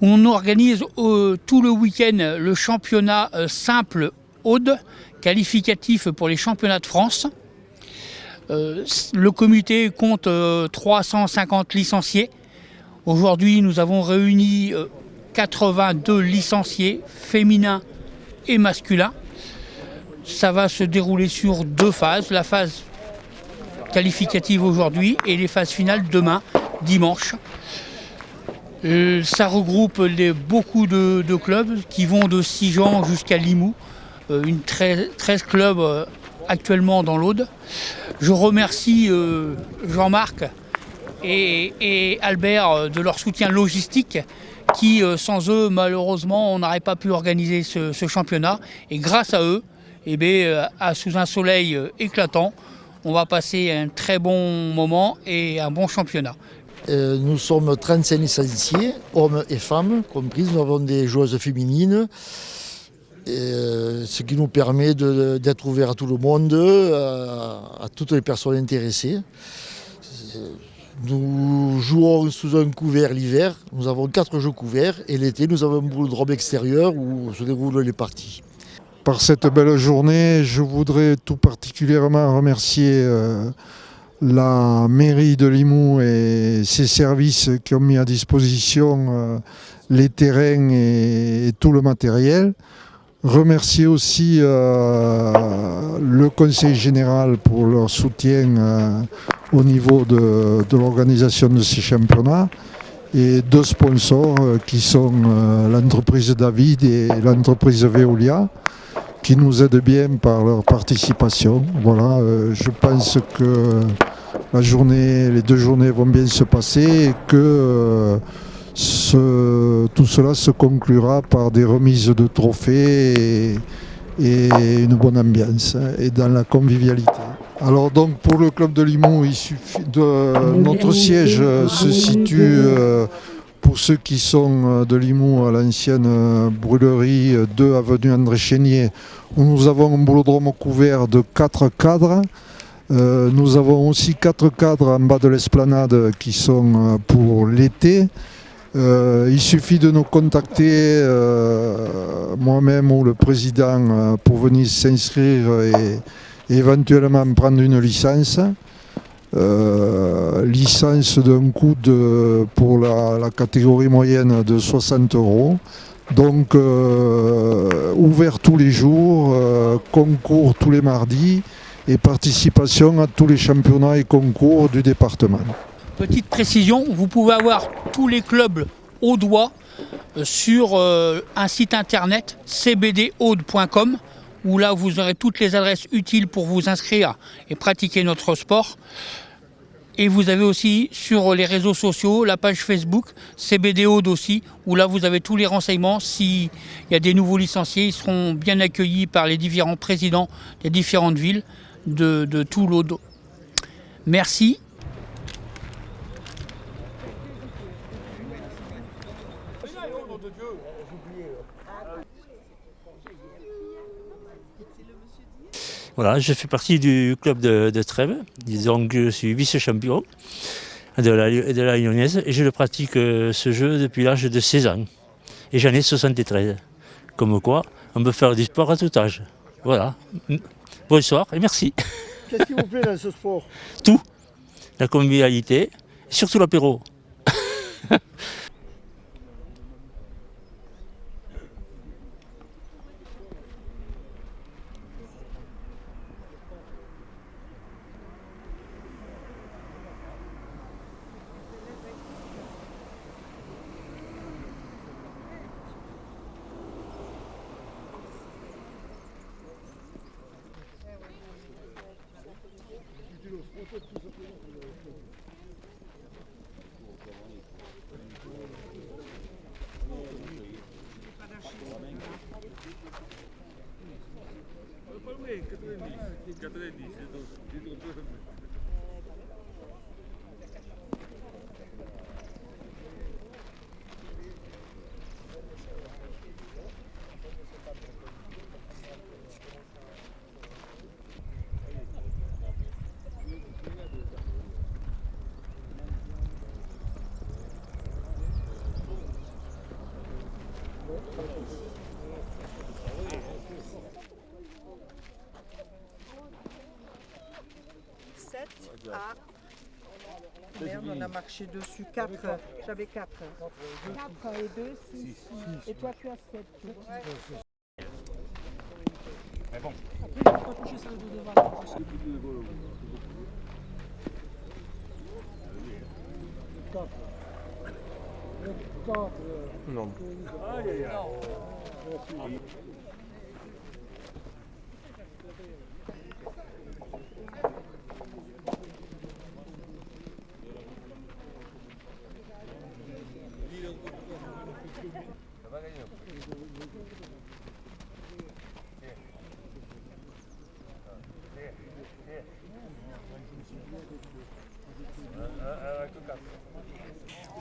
On organise tout le week-end le championnat simple Aude, qualificatif pour les championnats de France. Le comité compte 350 licenciés. Aujourd'hui, nous avons réuni 82 licenciés féminins et masculins. Ça va se dérouler sur 2 phases, la phase qualificative aujourd'hui et les phases finales demain, dimanche. Ça regroupe beaucoup de clubs qui vont de Sigean jusqu'à Limoux, 13 clubs actuellement dans l'Aude. Je remercie Jean-Marc et Albert de leur soutien logistique qui, sans eux, malheureusement, on n'aurait pas pu organiser ce championnat. Et grâce à eux, sous un soleil éclatant, on va passer un très bon moment et un bon championnat. Nous sommes 35 licenciés, hommes et femmes comprises. Nous avons des joueuses féminines, ce qui nous permet d'être ouverts à tout le monde, à toutes les personnes intéressées. Nous jouons sous un couvert l'hiver, nous avons 4 jeux couverts et l'été nous avons un boulodrome extérieur où se déroulent les parties. Par cette belle journée, je voudrais tout particulièrement remercier la mairie de Limoux et ses services qui ont mis à disposition les terrains et tout le matériel. Remercier aussi le conseil général pour leur soutien au niveau de l'organisation de ces championnats et 2 sponsors qui sont l'entreprise David et l'entreprise Veolia qui nous aident bien par leur participation. Voilà, je pense que les 2 journées vont bien se passer et que tout cela se conclura par des remises de trophées et une bonne ambiance et dans la convivialité. Alors donc pour le club de Limoux, notre siège se situe, pour ceux qui sont de Limoux, à l'ancienne brûlerie 2 avenue André Chénier, où nous avons un boulodrome couvert de 4 cadres. Nous avons aussi 4 cadres en bas de l'esplanade qui sont pour l'été. Il suffit de nous contacter, moi-même ou le président, pour venir s'inscrire et éventuellement prendre une licence. Licence d'un coût pour la catégorie moyenne de 60 €. Donc ouvert tous les jours, concours tous les mardis et participation à tous les championnats et concours du département. Petite précision, vous pouvez avoir tous les clubs audois sur un site internet cbdaude.com où là vous aurez toutes les adresses utiles pour vous inscrire et pratiquer notre sport. Et vous avez aussi sur les réseaux sociaux la page Facebook CBD Aude aussi, où là vous avez tous les renseignements. S'il y a des nouveaux licenciés, ils seront bien accueillis par les différents présidents des différentes villes de tout l'Aude. Merci. Voilà, je fais partie du club de Trèbes, disons que je suis vice-champion de la lyonnaise et je le pratique ce jeu depuis l'âge de 16 ans. Et j'en ai 73. Comme quoi, on peut faire du sport à tout âge. Voilà. Bonsoir et merci. Qu'est-ce qui vous plaît dans ce sport? Tout. La convivialité, et surtout l'apéro. Ah. Merde, on a marché dessus 4. J'avais 4. 4 et 2, 6. Et toi, tu as 7. Mais bon. Après, il ne faut pas toucher celle de devant. Non.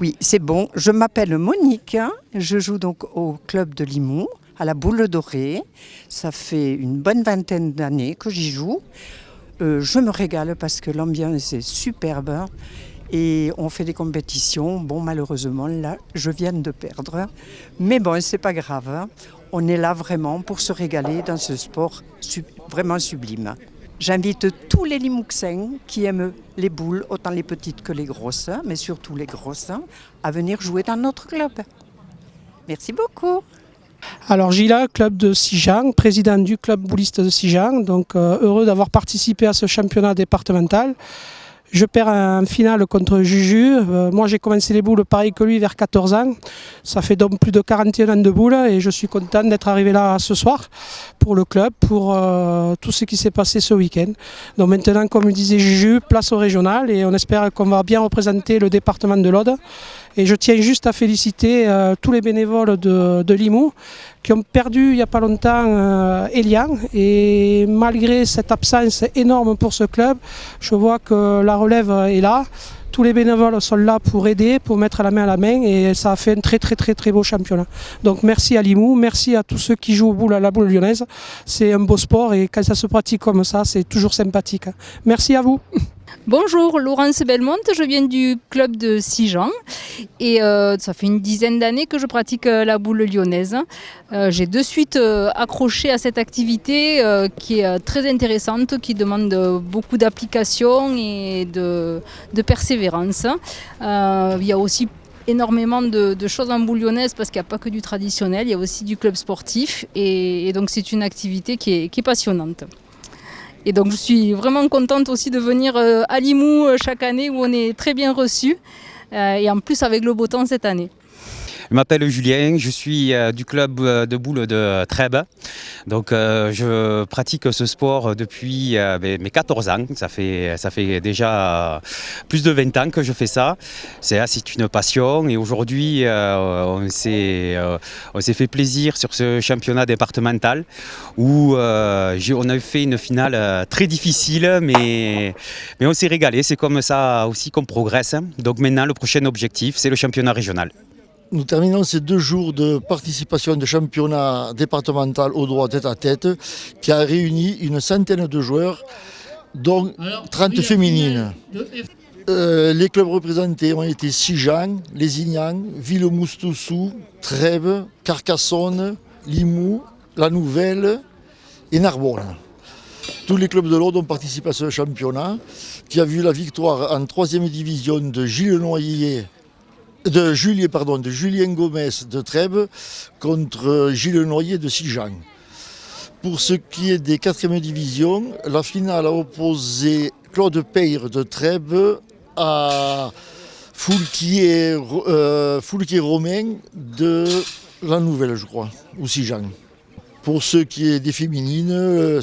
Oui, c'est bon. Je m'appelle Monique. Je joue donc au club de Limoux, à la Boule Dorée. Ça fait une bonne vingtaine d'années que j'y joue. Je me régale parce que l'ambiance est superbe et on fait des compétitions. Bon, malheureusement, là, je viens de perdre. Mais bon, c'est pas grave. On est là vraiment pour se régaler dans ce sport vraiment sublime. J'invite tous les Limouxins qui aiment les boules, autant les petites que les grosses, mais surtout les grosses, à venir jouer dans notre club. Merci beaucoup. Alors Gila, club de Sijan, président du club bouliste de Sijan, donc heureux d'avoir participé à ce championnat départemental. Je perds en finale contre Juju. Moi j'ai commencé les boules pareil que lui vers 14 ans. Ça fait donc plus de 41 ans de boules et je suis content d'être arrivé là ce soir pour le club, pour tout ce qui s'est passé ce week-end. Donc maintenant, comme disait Juju, place au régional et on espère qu'on va bien représenter le département de l'Aude. Et je tiens juste à féliciter tous les bénévoles de Limoux qui ont perdu il n'y a pas longtemps Elian. Et malgré cette absence énorme pour ce club, je vois que la relève est là. Tous les bénévoles sont là pour aider, pour mettre la main à la main et ça a fait un très beau championnat. Donc merci à Limoux, merci à tous ceux qui jouent à la boule lyonnaise. C'est un beau sport et quand ça se pratique comme ça, c'est toujours sympathique. Merci à vous. Bonjour, Laurence Belmonte, je viens du club de Sijan et ça fait une dizaine d'années que je pratique la boule lyonnaise. J'ai de suite accroché à cette activité qui est très intéressante, qui demande beaucoup d'application et de persévérance. Il y a aussi énormément de choses en boule lyonnaise parce qu'il n'y a pas que du traditionnel, il y a aussi du club sportif et donc c'est une activité qui est passionnante. Et donc je suis vraiment contente aussi de venir à Limoux chaque année où on est très bien reçus et en plus avec le beau temps cette année. Je m'appelle Julien, je suis du club de boules de Trèbes. Donc je pratique ce sport depuis mes 14 ans. Ça fait déjà plus de 20 ans que je fais ça. C'est une passion et aujourd'hui on s'est fait plaisir sur ce championnat départemental où on a fait une finale très difficile mais on s'est régalé. C'est comme ça aussi qu'on progresse. Donc maintenant le prochain objectif c'est le championnat régional. Nous terminons ces 2 jours de participation de championnat départemental audois tête-à-tête qui a réuni une centaine de joueurs, dont 30 féminines. Les clubs représentés ont été Sijan, Lézignan, Villemoustousou, Trèbes, Carcassonne, Limoux, La Nouvelle et Narbonne. Tous les clubs de l'Aude ont participé à ce championnat qui a vu la victoire en 3e division de Julien Gomez de Trèbes contre Gilles Noyer de Sijan. Pour ce qui est des 4e divisions, la finale a opposé Claude Peyre de Trèbes à Foulquier-Romain de La Nouvelle, je crois, ou Sijan. Pour ce qui est des féminines,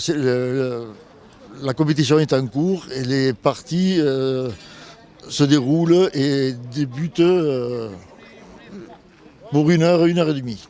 la compétition est en cours et les parties se déroulent et débutent pour 1 heure et demie.